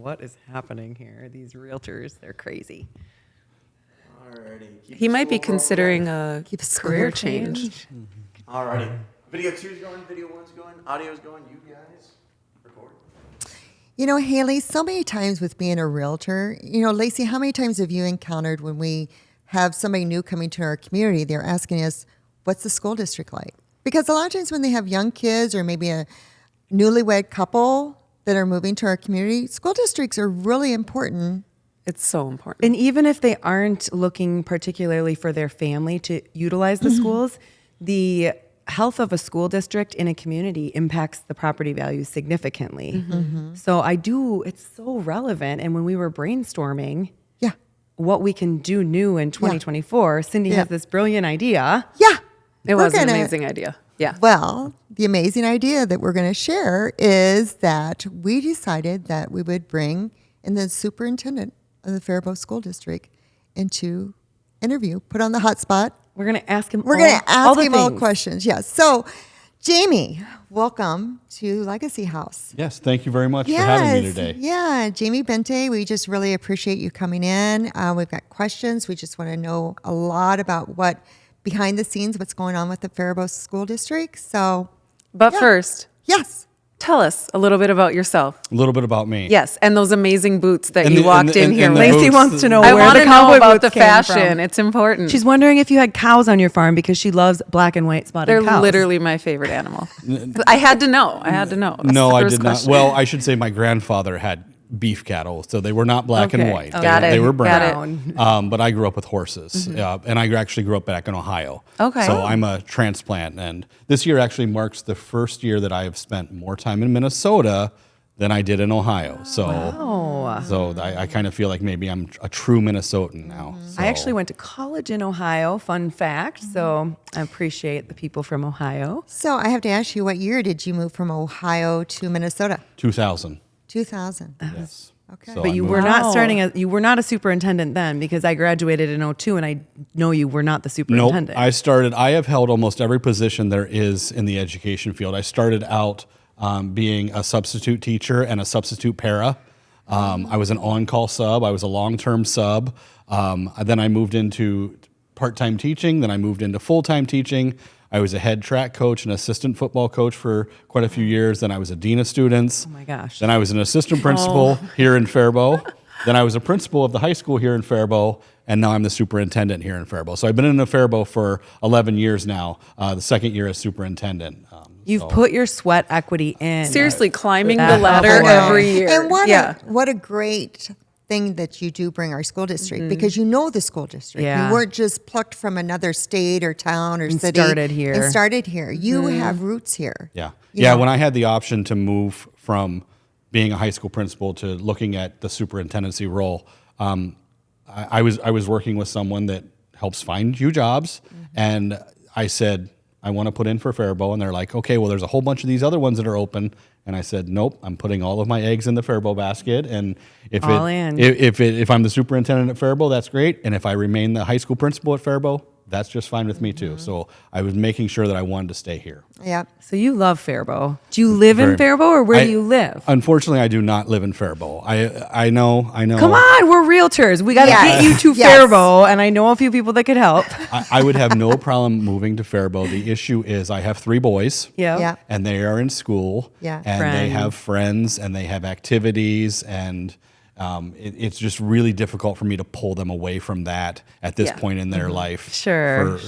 what is happening here. These realtors, they're crazy. Alrighty. He might be considering a career change. Alrighty. Video 2's going, video 1's going, audio's going. You guys record. You know, Hailey, so many times with being a realtor, Lacie, how many times have you encountered when we have somebody new coming to our community, they're asking us, what's the school district like? Because a lot of times when they have young kids or maybe a newlywed couple that are moving to our community, school districts are really important. It's so important. And even if they aren't looking particularly for their family to utilize the schools, the health of a school district in a community impacts the property value significantly. So it's so relevant. And when we were brainstorming what we can do new in 2024, Cindy has this brilliant idea. Yeah. It was an amazing idea. Yeah. Well, the amazing idea that we're going to share is that we decided that we would bring in the superintendent of the Faribault School District into interview, put on the hot spot. We're going to ask him We're going to ask him all things. questions. Yes. So, Jamie, welcome to Legacy House. Yes, thank you very much for having me today. Yeah, Jamie Bente, we just really appreciate you coming in. We've got questions. We just want to know a lot about behind the scenes, what's going on with the Faribault School District. So, But first, yes. tell us a little bit about yourself. A little bit about me. Yes, and those amazing boots that And you the- walked and the- in and- here and with. the Lacie boots wants to know I where want the to know cowboy about the boots came fashion. from. It's important. She's wondering if you had cows on your farm because she loves black and white spotted They're cows. literally my favorite animal. I had to know. That's No, the I first did question. not. Well, I should say my grandfather had beef cattle, so they were not black and Okay. white. Got They it. were Got brown. But I grew up with horses, and I actually grew up back in Ohio. Okay. So I'm a transplant, and this year actually marks the first year that I have spent more time in Minnesota than I did in Ohio. So, I kind of feel like maybe I'm a true Minnesotan now. So. I actually went to college in Ohio, fun fact. So I appreciate the people from Ohio. So, I have to ask you, what year did you move from Ohio to Minnesota? 2000. 2000. Yes. Okay. So But I you moved- were not Wow. you were not a superintendent then because I graduated in 02 and I know you were not the Nope. superintendent. I have held almost every position there is in the education field. I started out being a substitute teacher and a substitute para. I was an on-call sub. I was a long-term sub. Then I moved into part-time teaching. Then I moved into full-time teaching. I was a head track coach and assistant football coach for quite a few years. Then I was a dean of students. Oh my gosh. Then I was an assistant principal here in Faribault. Then I was a principal of the high school here in Faribault. And now I'm the superintendent here in Faribault. So I've been in Faribault for 11 years now, the second year as superintendent. You've put your sweat equity in. Seriously, climbing That the ladder hard work. every year. And yeah. what a great thing that you do bring our school district because you know the school district. Yeah. You weren't just plucked from another state or town or And city. started here. And started here. You have roots here. Yeah. You Yeah. know. When I had the option to move from being a high school principal to looking at the superintendency role, I was working with someone that helps find you jobs. And I said, I want to put in for Faribault. And they're like, okay, well, there's a whole bunch of these other ones that are open. And I said, nope, I'm putting all of my eggs in the Faribault basket. And if I'm the superintendent at Faribault, that's great. And if I remain the high school principal at Faribault, that's just fine with me too. So I was making sure that I wanted to stay here. Yeah. So you love Faribault. Do you live in Faribault or where do you live? Unfortunately, I do not live in Faribault. I know. Come on, we're realtors. We got to get you to Yes. Faribault, and I know a few people that could help. I would have no problem moving to Faribault. The issue is I have 3 boys. Yeah. And they are in school. Yeah. And they Friends. have friends and they have activities and it's just really difficult for me to pull them away from that at this point in their life. Sure.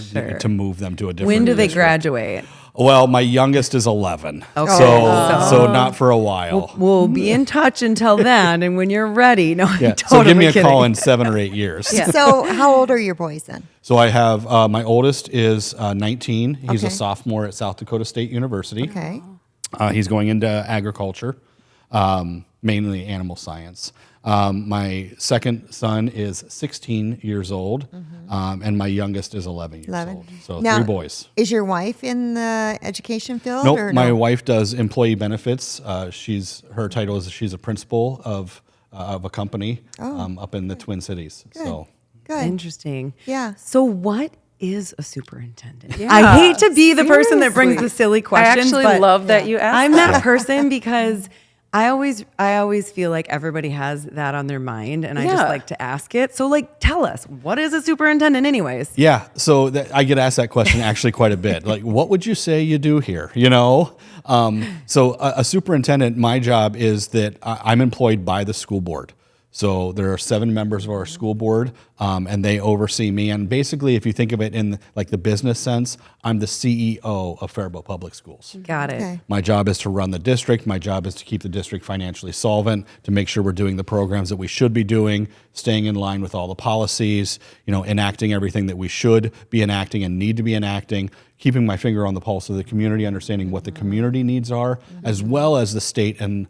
To move them to a different When do they district. graduate? Well, my youngest is 11. Okay. So not for a while. We'll be in touch until then, and when you're ready. No, Yeah. I'm totally So give me a kidding. call in 7 or 8 years. So how old are your boys then? So I have my oldest is 19. He's a Okay. sophomore at South Dakota State University. Okay. He's going into agriculture, mainly animal science. My second son is 16 years old, and my youngest is 11 years 11. old. So Now, 3 boys. Is your wife in the education field? Nope, or my no? wife does employee benefits. Her title is she's a principal of a company up in the Twin Cities. So Good. Interesting. Yeah. So what is a superintendent? I hate to be the person that brings the silly questions. I actually but love that you asked I'm that. that person because I always feel like everybody has that on their mind, and I just Yeah. like to ask it. So, like, tell us, what is a superintendent, anyways? Yeah, so I get asked that question actually quite a bit. Like, what would you say you do here? You know, so a superintendent, my job is that I'm employed by the school board. So there are 7 members of our school board, and they oversee me. And basically, if you think of it in like the business sense, I'm the CEO of Faribault Public Schools. Got it. Okay. My job is to run the district. My job is to keep the district financially solvent, to make sure we're doing the programs that we should be doing, staying in line with all the policies, enacting everything that we should be enacting and need to be enacting, keeping my finger on the pulse of the community, understanding what the community needs are, as well as the state and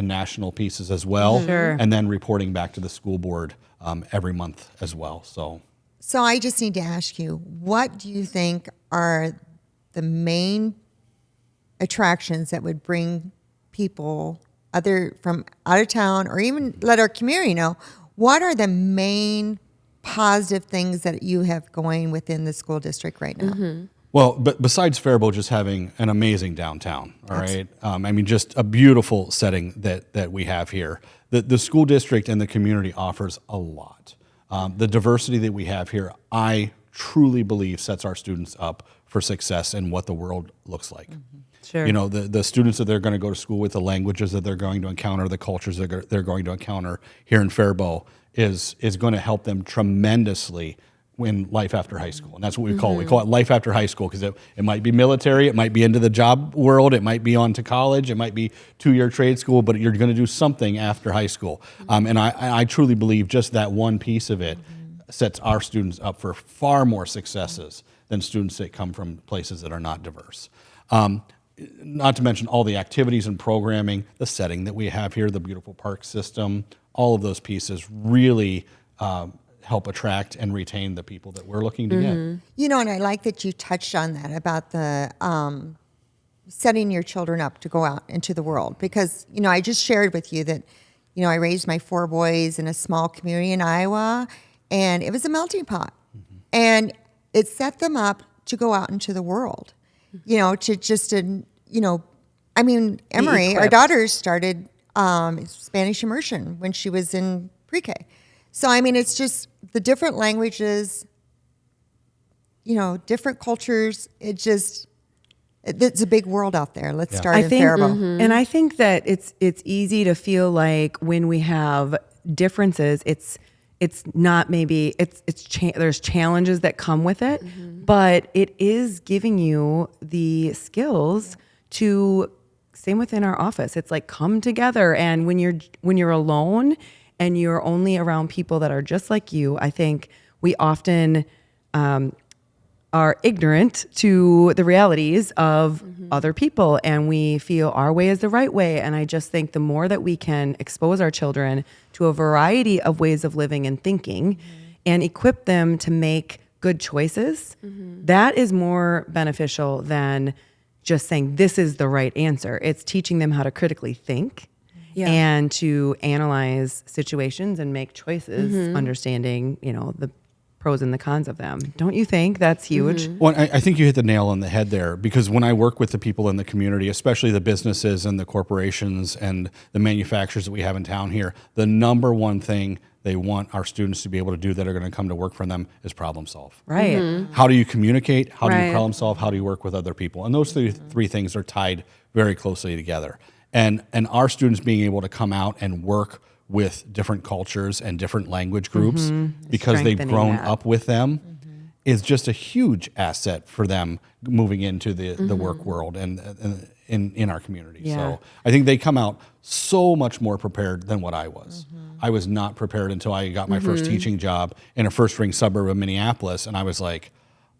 national pieces as well, Sure. and then reporting back to the school board every month as well. So I just need to ask you, what do you think are the main attractions that would bring people from out of town, or even let our community know, what are the main positive things that you have going within the school district right now? Well, but besides Faribault just having an amazing downtown, all right? Just a beautiful setting that we have here. The school district and the community offers a lot. The diversity that we have here, I truly believe sets our students up for success in what the world looks like. Sure. The students that they're going to go to school with, the languages that they're going to encounter, the cultures that they're going to encounter here in Faribault is going to help them tremendously in life after high school. And that's what we call it. We call it life after high school because it might be military, it might be into the job world, it might be on to college, it might be 2-year trade school, but you're going to do something after high school. And I truly believe just that one piece of it sets our students up for far more successes than students that come from places that are not diverse. Not to mention all the activities and programming, the setting that we have here, the beautiful park system, all of those pieces really help attract and retain the people that we're looking to get. And I like that you touched on that about the setting your children up to go out into the world, because, I just shared with you that, I raised my 4 boys in a small community in Iowa, and it was a melting pot. And it set them up to go out into the world, Emery, our equipped. daughter started Spanish immersion when she was in pre-K. So, it's just the different languages, different cultures. It's a big world out there. Let's start I in think, Faribault. and I think that it's easy to feel like when we have differences, it's not maybe there's challenges that come with it, but it is giving you the skills to, same within our office. It's like come together, and when you're alone and you're only around people that are just like you, I think we often are ignorant to the realities of other people, and we feel our way is the right way. And I just think the more that we can expose our children to a variety of ways of living and thinking and equip them to make good choices, that is more beneficial than just saying this is the right answer. It's teaching them how to critically think and to analyze situations and make choices, understanding, the pros and the cons of them. Don't you think that's huge? Well, I think you hit the nail on the head there, because when I work with the people in the community, especially the businesses and the corporations and the manufacturers that we have in town here, the number one thing they want our students to be able to do that are going to come to work for them is problem solve. Right. How do you communicate? How do you Right. problem solve? How do you work with other people? And those three things are tied very closely together. And our students being able to come out and work with different cultures and different language groups because they've Strengthening grown that. up with them is just a huge asset for them moving into the work world and in our community. Yeah. So I think they come out so much more prepared than what I was. I was not prepared until I got my first teaching job in a first-ring suburb of Minneapolis, and I was like,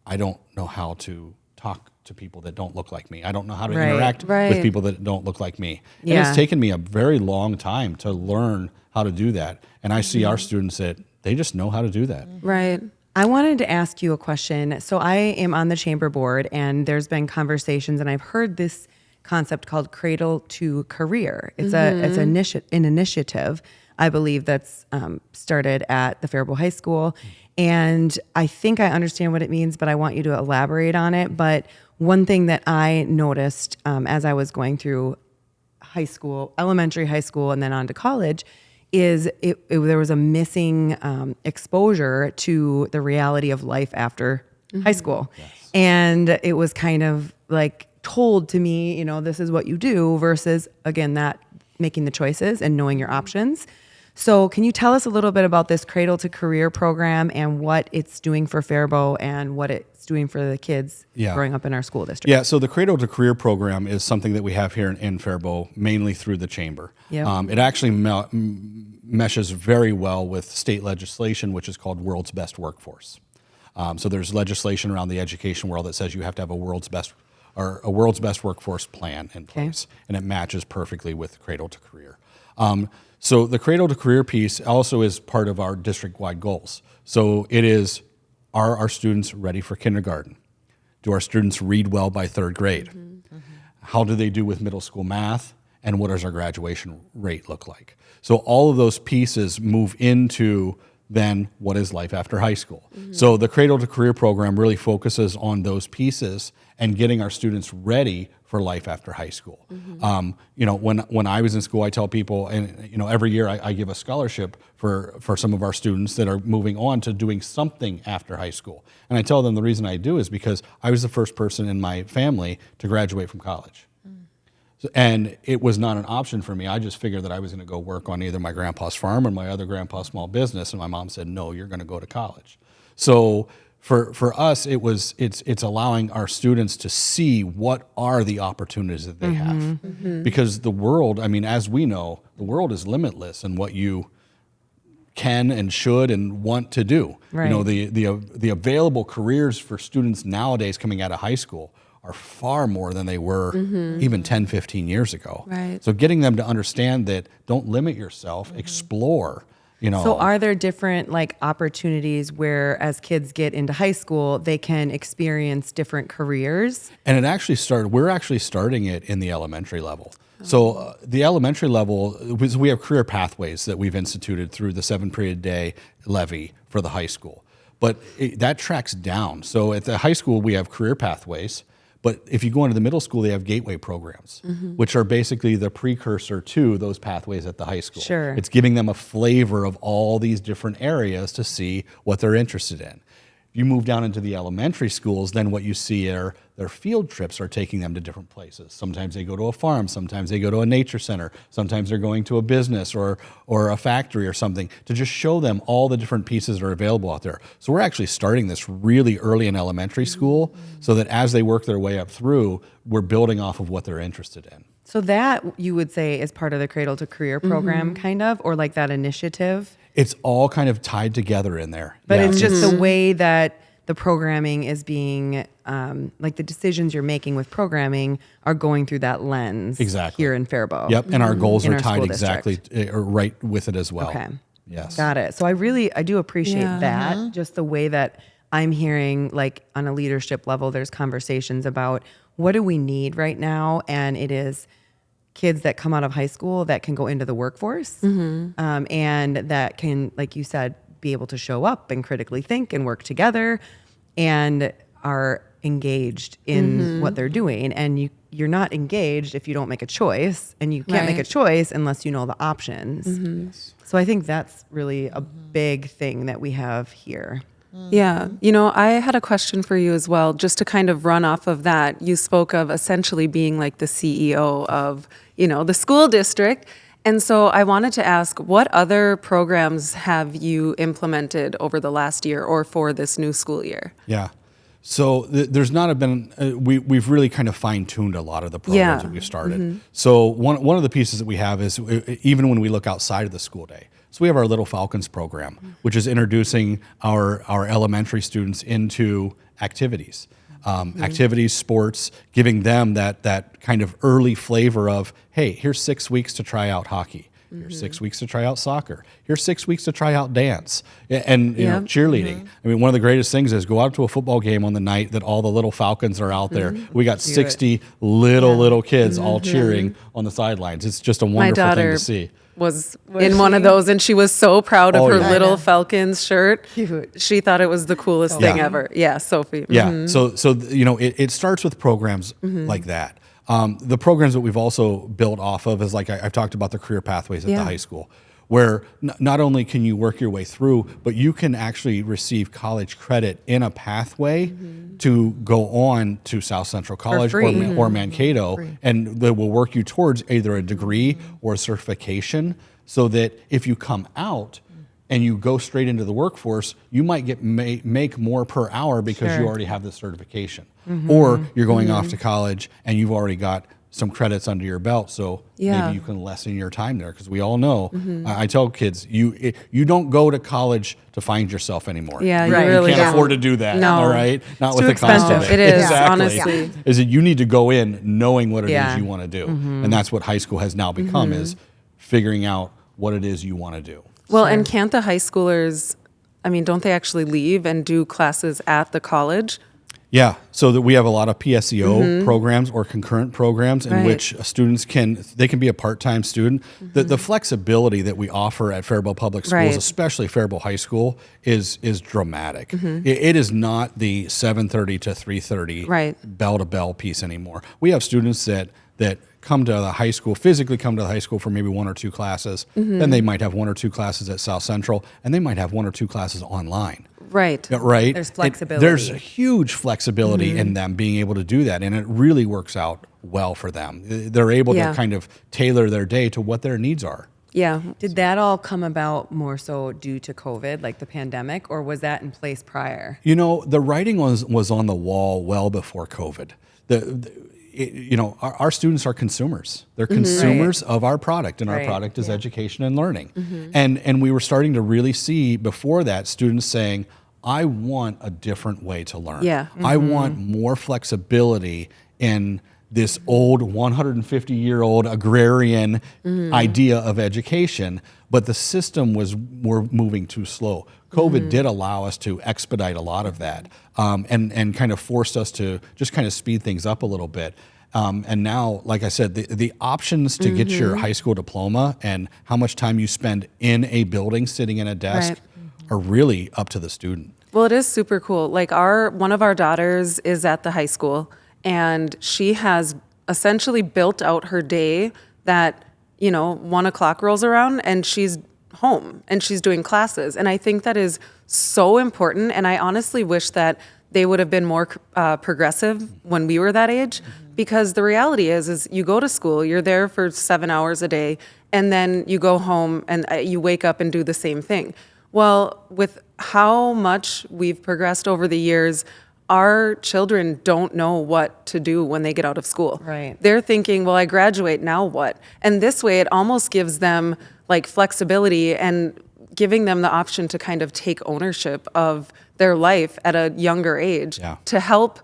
I don't know how to talk to people that don't look like me. I don't know how to Right. interact with Right. people that don't look like me. And Yeah. it's taken me a very long time to learn how to do that. And I see our students that they just know how to do that. Right. I wanted to ask you a question. So I am on the chamber board, and there's been conversations, and I've heard this concept called cradle to career. It's an initiative, I believe, that's started at the Faribault High School. And I think I understand what it means, but I want you to elaborate on it. But one thing that I noticed as I was going through high school, elementary, high school, and then on to college, is there was a missing exposure to the reality of life after high school. Yes. And it was kind of like told to me, this is what you do, versus, again, that making the choices and knowing your options. So can you tell us a little bit about this Cradle to Career program and what it's doing for Faribault and what it's doing for the kids growing up in our school district? Yeah, so the Cradle to Career program is something that we have here in Faribault, mainly through the chamber. Yep. It actually meshes very well with state legislation, which is called World's Best Workforce. So there's legislation around the education world that says you have to have a world's best workforce plan in place, and it matches perfectly with Cradle to Career. So the Cradle to Career piece also is part of our district-wide goals. So it is, are our students ready for kindergarten? Do our students read well by third grade? Mm-hmm. How do they do with middle school math? And what does our graduation rate look like? So all of those pieces move into then what is life after high school. Mm-hmm. So the Cradle to Career program really focuses on those pieces and getting our students ready for life after high school. Mm-hmm. When I was in school, I tell people, and every year I give a scholarship for some of our students that are moving on to doing something after high school. And I tell them the reason I do is because I was the first person in my family to graduate from college. And it was not an option for me. I just figured that I was going to go work on either my grandpa's farm or my other grandpa's small business. And my mom said, no, you're going to go to college. So for us, it's allowing our students to see what are the opportunities that they have. Mm-hmm. Because the world, as we know, the world is limitless in what you can and should and want to do. Right. The available careers for students nowadays coming out of high school are far more than they were even 10, 15 years ago. Right. So getting them to understand that don't limit yourself, explore. So are there different opportunities where as kids get into high school, they can experience different careers? And we're actually starting it in the elementary level. So the elementary level, we have career pathways that we've instituted through the 7-period-day levy for the high school. But that tracks down. So at the high school, we have career pathways. But if you go into the middle school, they have gateway programs, which are basically the precursor to those pathways at the high school. Sure. It's giving them a flavor of all these different areas to see what they're interested in. You move down into the elementary schools, then what you see are their field trips are taking them to different places. Sometimes they go to a farm, sometimes they go to a nature center, sometimes they're going to a business or a factory or something to just show them all the different pieces that are available out there. So we're actually starting this really early in elementary school so that as they work their way up through, we're building off of what they're interested in. So that you would say is part of the Cradle to Career program kind of, or that initiative? It's all kind of tied together in there. But it's just the way that the programming is being, the decisions you're making with programming are going through that lens here in Faribault. Yep, and our goals in are our tied school exactly right with it as well. Okay. Yes. Got it. So I do appreciate that, just the way that I'm hearing, on a leadership level, there's conversations about what do we need right now, and it is kids that come out of high school that can go into the workforce and that can, like you said, be able to show up and critically think and work together and are engaged in what they're doing. And you're not engaged if you don't make a choice, and you can't make a choice unless you know the options. So I think that's really a big thing that we have here. Yeah. I had a question for you as well, just to kind of run off of that. You spoke of essentially being like the CEO of, the school district. And so I wanted to ask, what other programs have you implemented over the last year or for this new school year? Yeah. So there's not been, we've really kind of fine-tuned a lot of the programs that we've started. So one of the pieces that we have is even when we look outside of the school day. So we have our Little Falcons program, which is introducing our elementary students into activities. Activities, sports, giving them that kind of early flavor of, hey, here's 6 weeks to try out hockey. Here's 6 weeks to try out soccer. Here's 6 weeks to try out dance and cheerleading. I mean, one of the greatest things is go out to a football game on the night that all the Little Falcons are out there. We got 60 little kids all cheering on the sidelines. It's just a wonderful thing to see. Was in one of those, and she was so proud of her Little Falcons shirt. Cute. She thought it was the coolest thing ever. Yeah, Sophie. Yeah. So it starts with programs like that. The programs that we've also built off of is like I've talked about the career pathways at the high school, where not only can you work your way through, but you can actually receive college credit in a pathway to go on to South Central College or Mankato, and they will work you towards either a degree or a certification, so that if you come out and you go straight into the workforce, you might get make more per hour because you already have the certification. Or you're going off to college and you've already got some credits under your belt, so maybe you can lessen your time there. Because we all know, I tell kids, you don't go to college to find yourself anymore. Yeah, you really can't don't. afford to do that. No. All right, not It's with too the cost expensive. of it. It is, exactly. honestly. Is that you need to go in knowing what it Yeah. is you want to do, and that's what high school has now become, is figuring out what it is you want to do. Well, and can't the high schoolers, I mean, don't they actually leave and do classes at the college? Yeah, so that we have a lot of PSEO programs or concurrent programs in Right. which students can be a part-time student. The flexibility that we offer at Faribault Public Schools, Right. especially Faribault High School, is dramatic. It is not the 7:30 to 3:30 Right. bell-to-bell piece anymore. We have students that come to the high school, physically come to the high school for maybe 1 or 2 classes. Then they might have 1 or 2 classes at South Central, and they might have 1 or 2 classes online. Right. Right. There's flexibility. There's a huge flexibility in them being able to do that, and it really works out well for them. They're able Yeah. to kind of tailor their day to what their needs are. Yeah. Did that all come about more so due to COVID, like the pandemic, or was that in place prior? You know, the writing was on the wall well before COVID. Our students are consumers. They're consumers of our product, and our Right. product is education and learning. And we were starting to really see before that students saying, I want a different way to learn. Yeah. I want more flexibility in this old 150-year-old agrarian idea of education, but the system we're moving too slow. COVID did allow us to expedite a lot of that, and kind of forced us to just kind of speed things up a little bit. And now, like I said, the options to get your high school diploma and how much time you spend in a building sitting in a desk Right. are really up to the student. Well, it is super cool. Like one of our daughters is at the high school, and she has essentially built out her day that, 1 o'clock rolls around and she's home and she's doing classes. And I think that is so important. And I honestly wish that they would have been more progressive when we were that age, because the reality is you go to school, you're there for 7 hours a day, and then you go home and you wake up and do the same thing. Well, with how much we've progressed over the years, our children don't know what to do when they get out of school. Right. They're thinking, well, I graduate, now what? And this way it almost gives them like flexibility and giving them the option to kind of take ownership of their life at a younger age to help,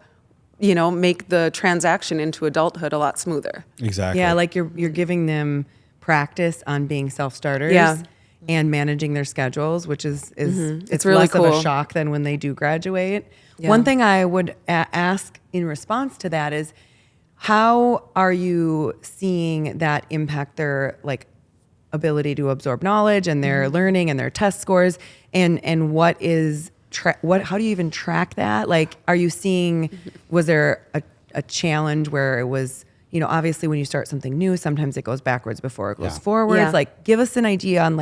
make the transaction into adulthood a lot smoother. Exactly. Yeah, like you're giving them practice on being self-starters and managing their schedules, which is it's really less of cool. a shock than when they do graduate. Yeah. One thing I would ask in response to that is, how are you seeing that impact their ability to absorb knowledge and their learning and their test scores, and what is how do you even track that? Like, are you seeing, was there a challenge where it was, obviously when you start something new, sometimes it goes backwards before it goes forwards. Yeah. Like, give us an idea on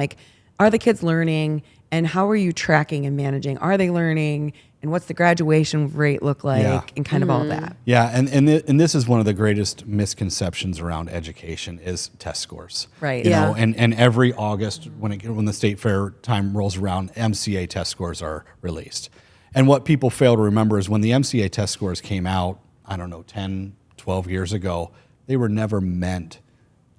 are the kids learning, and how are you tracking and managing? Are they learning, and what's the graduation rate look like, and kind of all of that? Yeah, and this is one of the greatest misconceptions around education is test scores. Right. You Yeah. know, and every August when the state fair time rolls around, MCA test scores are released. And what people fail to remember is when the MCA test scores came out, 10, 12 years ago, they were never meant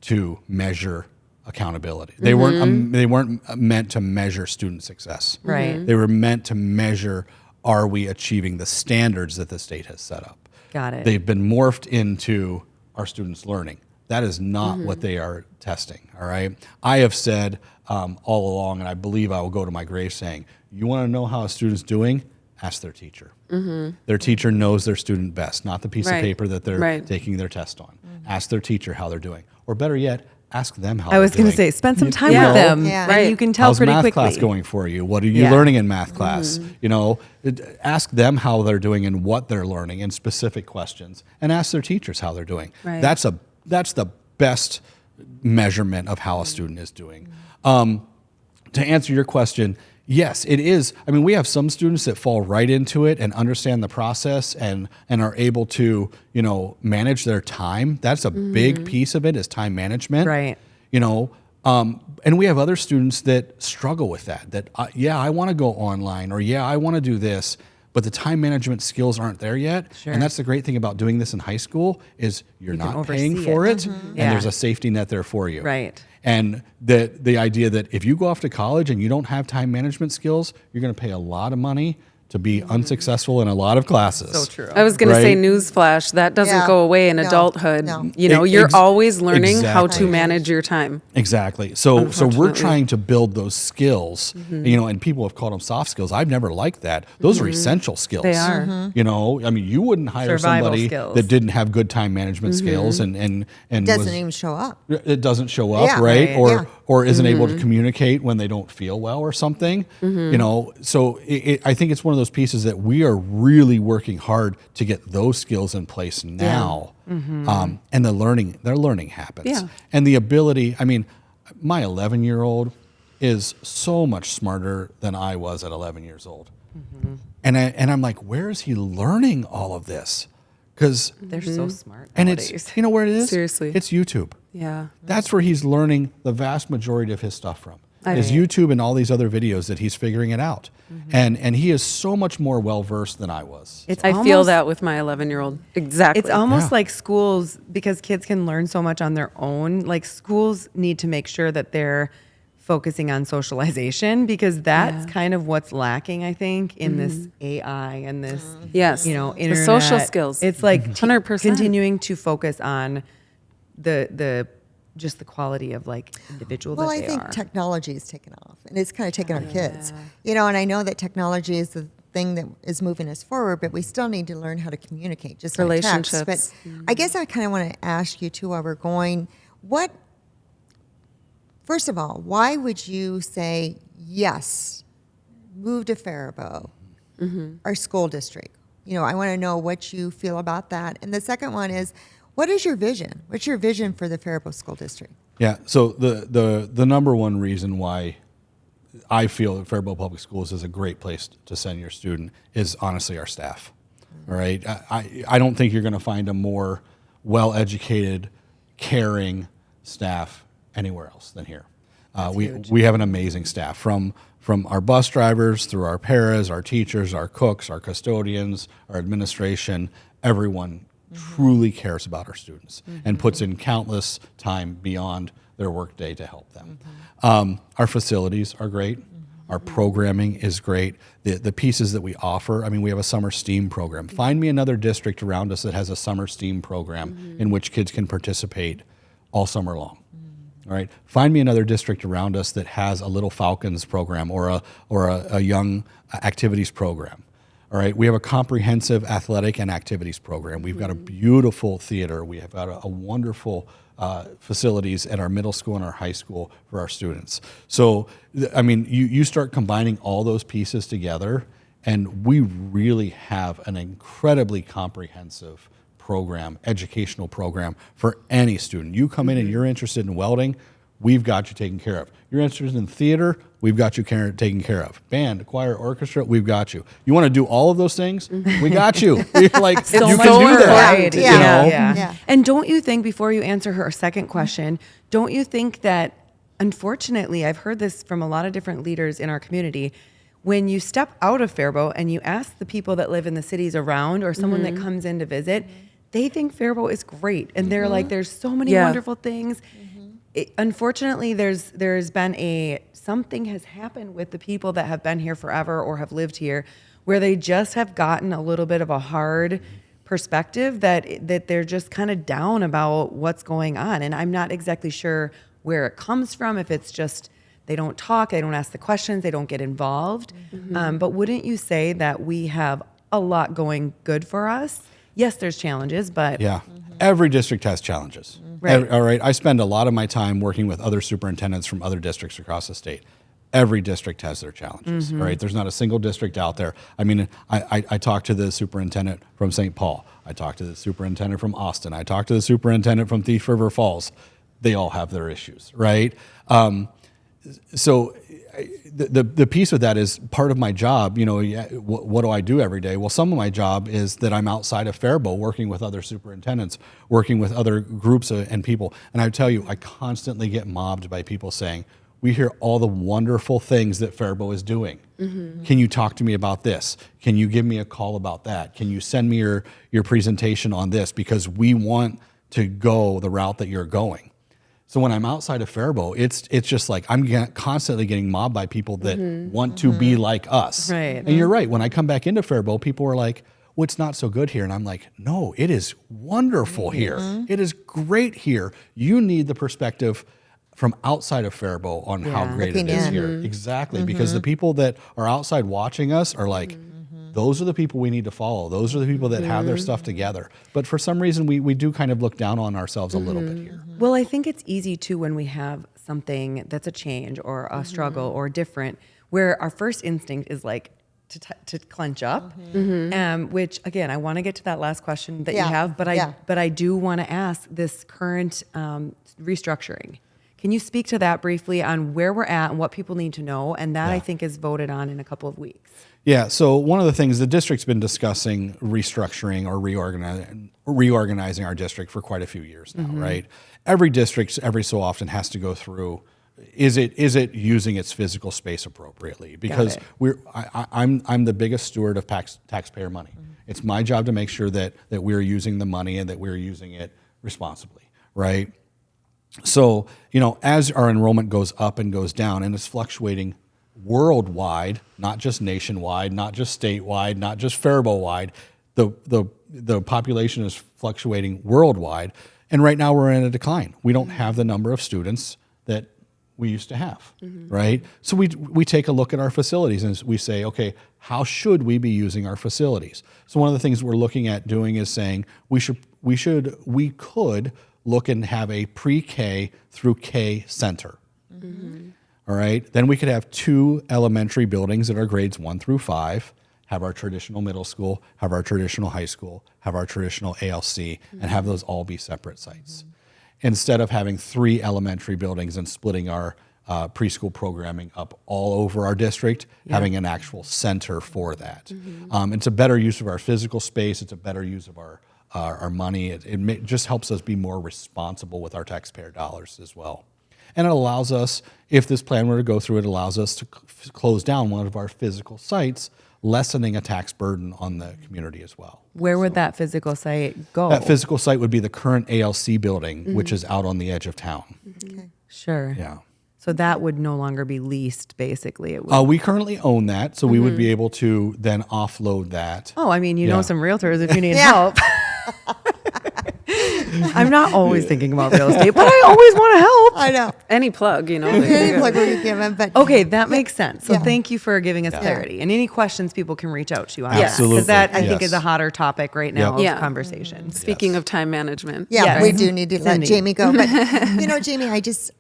to measure accountability. They weren't meant to measure student success. Right. They were meant to measure, are we achieving the standards that the state has set up? Got it. They've been morphed into our students learning. That is not what they are testing, all right? I have said all along, and I believe I will go to my grave saying, you want to know how a student's doing? Ask their teacher. Their teacher knows their student best, not the piece of Right. paper that they're Right. taking their test on. Ask their teacher how they're doing. Or better yet, ask them how I was they're going to doing. say, spend some time Yeah. with them, Yeah. and Right. you can tell How's pretty math quickly. class going for you? What are you Yeah. learning in math class? You know, ask them how they're doing and what they're learning in specific questions, and ask their teachers how they're doing. Right. That's the best measurement of how a student is doing. To answer your question, yes, it is. I mean, we have some students that fall right into it and understand the process and are able to, you know, manage their time. That's a big piece of it, is time management. Right. You know, and we have other students that struggle with that, yeah, I want to go online, or yeah, I want to do this, but the time management skills aren't there yet. Sure. And that's the great thing about doing this in high school, is you're can not paying oversee for it. it, and Yeah. there's a safety net there for you. Right. And the idea that if you go off to college and you don't have time management skills, you're going to pay a lot of money to be unsuccessful in a lot of classes. So true. I was going to say Right? newsflash, that doesn't Yeah. go away in No. adulthood. No. You know, you're always learning how to exactly. manage your time. Exactly. So we're Unfortunately. trying to build those skills, you know, and people have called them soft skills. I've never liked that. Those are essential skills. They are. You know, I mean, you wouldn't hire Survival somebody skills. that didn't have good time management skills and Doesn't was- even show up. it doesn't show up, Yeah. right? Right. Or isn't able to communicate when they don't feel well or something. You know, so I think it's one of those pieces that we are really working hard to get those skills in place now. And their learning happens. Yeah. And the ability, I mean, my 11-year-old is so much smarter than I was at 11 years old. And I'm like, where is he learning all of this? Because They're so smart and nowadays. it's, you know where it is? Seriously. It's YouTube. Yeah. That's where he's learning the vast majority of his stuff from. Is Right. YouTube and all these other videos that he's figuring it out. And he is so much more well versed than I was. It's I feel almost- that with my 11-year-old. Exactly. It's almost Yeah. like schools, because kids can learn so much on their own, like schools need to make sure that they're focusing on socialization, because that's kind of what's lacking, I think, in this AI and this, Yes. you know, The internet. social skills. It's like 100%. continuing to focus on the just the quality of like individual Well, that I they think are. technology is taking off, and it's kind of taking our kids. You know, and I know that technology is the thing that is moving us forward, but we still need to learn how to communicate, just like text. Relationships. But I guess I kind of want to ask you too, while we're going, first of all, why would you say yes, move to Faribault, our school district? You know, I want to know what you feel about that. And the second one is, what is your vision? What's your vision for the Faribault School District? Yeah. So the number one reason why I feel that Faribault Public Schools is a great place to send your student is honestly our staff. All right. I don't think you're going to find a more well-educated, caring staff anywhere else than here. We have an amazing staff, from our bus drivers through our paras, our teachers, our cooks, our custodians, our administration. Everyone truly cares about our students and puts in countless time beyond their workday to help them. Our facilities are great. Our programming is great. The pieces that we offer, I mean, we have a summer STEAM program. Find me another district around us that has a summer STEAM program in which kids can participate all summer long. All right. Find me another district around us that has a Little Falcons program or a young activities program. All right. We have a comprehensive athletic and activities program. We've got a beautiful theater. We have got a wonderful facilities at our middle school and our high school for our students. So, I mean, you start combining all those pieces together, and we really have an incredibly comprehensive program, educational program for any student. You come in and you're interested in welding, we've got you taken care of. You're interested in theater, we've got you taken care of. Band, choir, orchestra, we've got you. You want to do all of those things? We got you. We're like, So you much can do more that. variety. You Yeah. know? Yeah. And don't you think, before you answer her second question, don't you think that, unfortunately, I've heard this from a lot of different leaders in our community, when you step out of Faribault and you ask the people that live in the cities around or someone that comes in to visit, they think Faribault is great. And they're like, there's so many Yeah. wonderful things. Unfortunately, there's been something has happened with the people that have been here forever or have lived here, where they just have gotten a little bit of a hard perspective that they're just kind of down about what's going on. And I'm not exactly sure where it comes from, if it's just they don't talk, they don't ask the questions, they don't get involved. But wouldn't you say that we have a lot going good for us yes, there's challenges, but Yeah. Every district has challenges. Right. All right. I spend a lot of my time working with other superintendents from other districts across the state. Every district has their challenges, right? There's not a single district out there. I mean, I talked to the superintendent from St. Paul. I talked to the superintendent from Austin. I talked to the superintendent from Thief River Falls. They all have their issues, right? So the piece with that is part of my job. You know, what do I do every day? Well, some of my job is that I'm outside of Faribault working with other superintendents, working with other groups and people. And I tell you, I constantly get mobbed by people saying, we hear all the wonderful things that Faribault is doing. Can you talk to me about this? Can you give me a call about that? Can you send me your presentation on this? Because we want to go the route that you're going. So when I'm outside of Faribault, it's just like I'm constantly getting mobbed by people that want to be like us. Right. And you're right. When I come back into Faribault, people are like, well, it's not so good here. And I'm like, no, it is wonderful here. It is great here. You need the perspective from outside of Faribault on how great it is here. Exactly. Because the people that are outside watching us are like, those are the people we need to follow. Those are the people that have their stuff together. But for some reason, we do kind of look down on ourselves a little bit here. Well, I think it's easy too when we have something that's a change or a struggle or different, where our first instinct is like to clench up. Which again, I want to get to that last question that you have, but I do want to ask this current restructuring. Can you speak to that briefly on where we're at and what people need to know? And that I think is voted on in a couple of weeks. Yeah, so one of the things the district's been discussing restructuring or reorganizing our district for quite a few years now, right? Every district every so often has to go through, is it using its physical space appropriately? Because I'm the biggest steward of taxpayer money. It's my job to make sure that we're using the money and that we're using it responsibly, right? So, you know, as our enrollment goes up and goes down, and it's fluctuating worldwide, not just nationwide, not just statewide, not just Faribault-wide, the population is fluctuating worldwide. And right now we're in a decline. We don't have the number of students that we used to have, right? So we take a look at our facilities and we say, okay, how should we be using our facilities? So one of the things we're looking at doing is saying we could look and have a pre-K through K center. All right. Then we could have 2 elementary buildings that are grades 1 through 5, have our traditional middle school, have our traditional high school, have our traditional ALC, and have those all be separate sites. Instead of having 3 elementary buildings and splitting our preschool programming up all over our district, having an actual center for that. It's a better use of our physical space. It's a better use of our money. It just helps us be more responsible with our taxpayer dollars as well. And it allows us, if this plan were to go through, it allows us to close down one of our physical sites, lessening a tax burden on the community as well. Where would that physical site go? That physical site would be the current ALC building, which is out on the edge of town. Okay. Sure. Yeah. So that would no longer be leased, basically. It would. We currently own that, so we would be able to then offload that. Oh, I mean, you know Yeah. some realtors if you need help. I'm not always thinking about real estate, but I always want to help. I know. Any plug, you know. Any plug we could give them, but Okay, that makes sense. So Yeah. thank you for giving us clarity. And any questions people can reach out to you on Absolutely. because that I think Yes. is a hotter topic right now Yep. of Yeah. conversation. Speaking of time management. yeah, Yes. we do need to let Cindy. Jamie go. But you know, Jamie, I just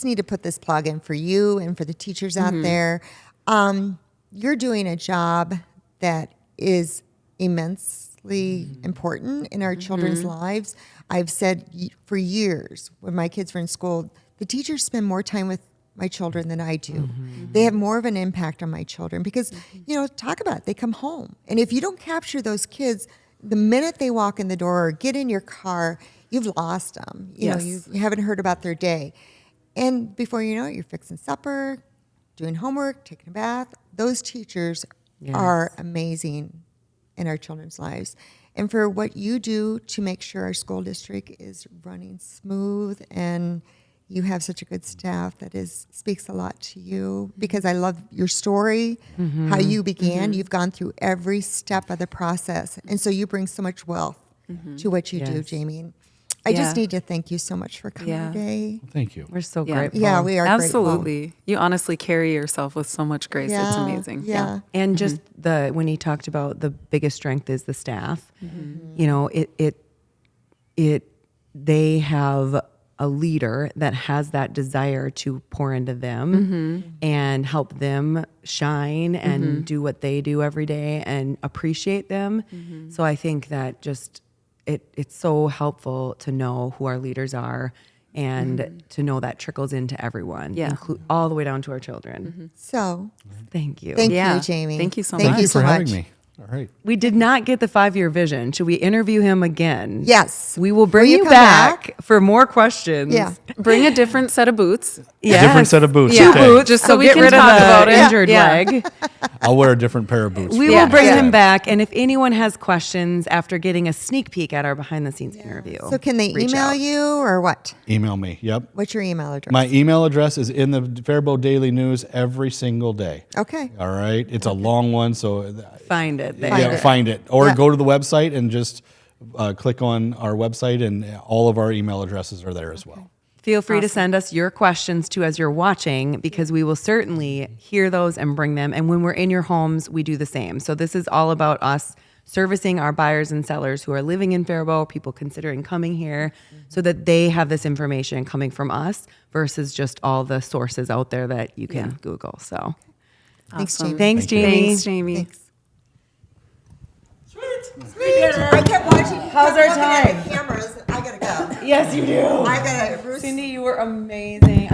need to put this plug in for you and for the teachers out there. You're doing a job that is immensely important in our children's lives. I've said for years when my kids were in school, the teachers spend more time with my children than I do. They have more of an impact on my children because, you know, talk about it, they come home. And if you don't capture those kids, the minute they walk in the door or get in your car, you've lost them. You know, Yes. you haven't heard about their day. And before you know it, you're fixing supper, doing homework, taking a bath. Those teachers are amazing in our children's lives. And for what you do to make sure our school district is running smooth and you have such a good staff that speaks a lot to you because I love your story, how you began. You've gone through every step of the process. And so you bring so much wealth to what you do, Jamie. I just Yeah. need to thank you so much for coming Yeah. today. Thank you. We're so Yeah. grateful. Yeah, we are Absolutely. You honestly carry yourself with so much grace. grateful. It's Yeah, amazing. Yeah. And just when he talked about the biggest strength is the staff, you know, they have a leader that has that desire to pour into them and help them shine and do what they do every day and appreciate them. So I think that just it's so helpful to know who our leaders are and to know that trickles into everyone, Yeah. all the way down to our children. So Thank you. thank Yeah. you, Jamie. Thank you so Thank much. Thank you you so for much. having me. All right. We did not get the 5-year vision. Should we interview him again? Yes. We will bring Will you you come back for more questions. Yeah. Bring a different set of boots. Yes. Different set of boots. Yeah. Okay. Boots, Just so we get can rid talk of the about it. injured Yeah. leg. I'll wear a different pair of boots. We for will you. bring Yeah. him back. And if anyone has questions after getting a sneak peek at our behind the scenes interview, So can they reach email out. you or what? Email me. Yep. What's your email address? My email address is in the Faribault Daily News every single day. Okay. All right. It's a long one, so Find it there. Find it. find it. Or Yeah. go to the website and just click on our website, and all of our email addresses are there as well. Feel free to send us your questions too as you're watching, because we will certainly hear those and bring them. And when we're in your homes, we do the same. So this is all about us servicing our buyers and sellers who are living in Faribault, people considering coming here, so that they have this information coming from us versus just all the sources out there that you can Google. So Thanks, Awesome. Jamie. thanks, Thank you. Jamie. Thanks, Jamie. Thanks. Sweet. I kept watching. How's our looking at time? the cameras. I gotta go. Yes, you do. I gotta. Cindy, you were amazing.